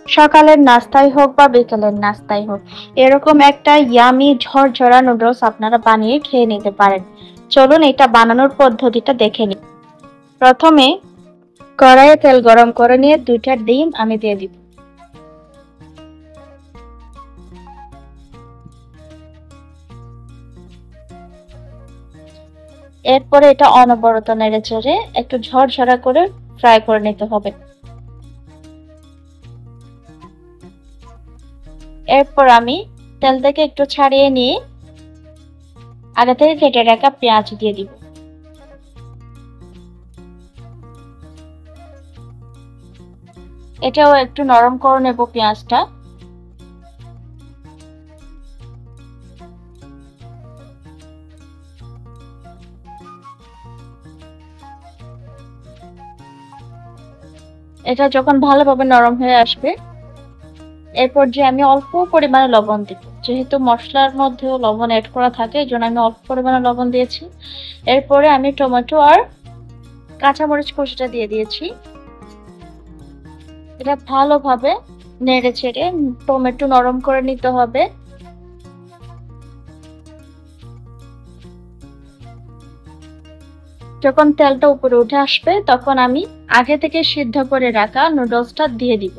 সকালের নাস্তায় হোক বা বিকেলের নাস্তায় হোক, এরকম একটা ইয়ামি ঝরঝরা নুডলস আপনারা বানিয়ে খেয়ে নিতে পারেন। চলুন এটা বানানোর পদ্ধতিটা দেখে নিই। প্রথমে কড়াইয়ে তেল গরম করে নিয়ে 2টা ডিম আমি দিয়ে দিব। এরপরে এটা অনবরত নেড়ে চেড়ে একটু ঝরঝরা করে ফ্রাই করে নিতে হবে। এরপর আমি তেল থেকে একটু ছাড়িয়ে নিয়ে আগে থেকে কেটে রাখা পেঁয়াজ দিয়ে দিব। এটাও একটু নরম করে নেব পেঁয়াজটা। এটা যখন ভালোভাবে নরম হয়ে আসবে, এরপর যে আমি অল্প পরিমাণে লবণ দিব। যেহেতু মশলার মধ্যেও লবণ অ্যাড করা থাকে, এই জন্য আমি অল্প পরিমাণে লবণ দিয়েছি। এরপরে আমি টমেটো আর কাঁচামরিচ কুচিটা দিয়ে দিয়েছি। এটা ভালোভাবে নেড়ে চেড়ে টমেটো নরম করে নিতে হবে। যখন তেলটা উপরে উঠে আসবে, তখন আমি আগে থেকে সিদ্ধ করে রাখা নুডলসটা দিয়ে দিব।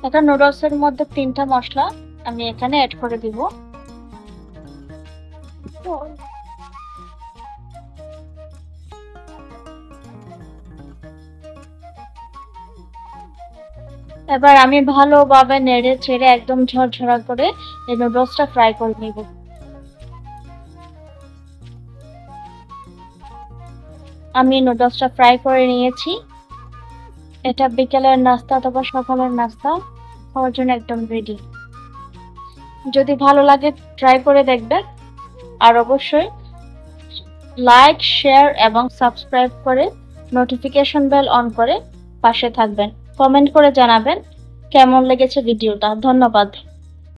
এখন নুডলসের মধ্যে 3টা মশলা আমি এখানে অ্যাড করে দিব। এবার আমি ভালোভাবে নেড়ে চেড়ে একদম ঝরঝরা করে এই নুডলসটা ফ্রাই করে নিব। আমি নুডলসটা ফ্রাই করে নিয়েছি। এটা বিকেলের নাস্তা অথবা সকালের নাস্তা খাওয়ার জন্য একদম রেডি। যদি ভালো লাগে ট্রাই করে দেখবেন, আর অবশ্যই লাইক, শেয়ার এবং সাবস্ক্রাইব করে নোটিফিকেশন বেল অন করে পাশে থাকবেন। কমেন্ট করে জানাবেন কেমন লেগেছে ভিডিওটা। ধন্যবাদ।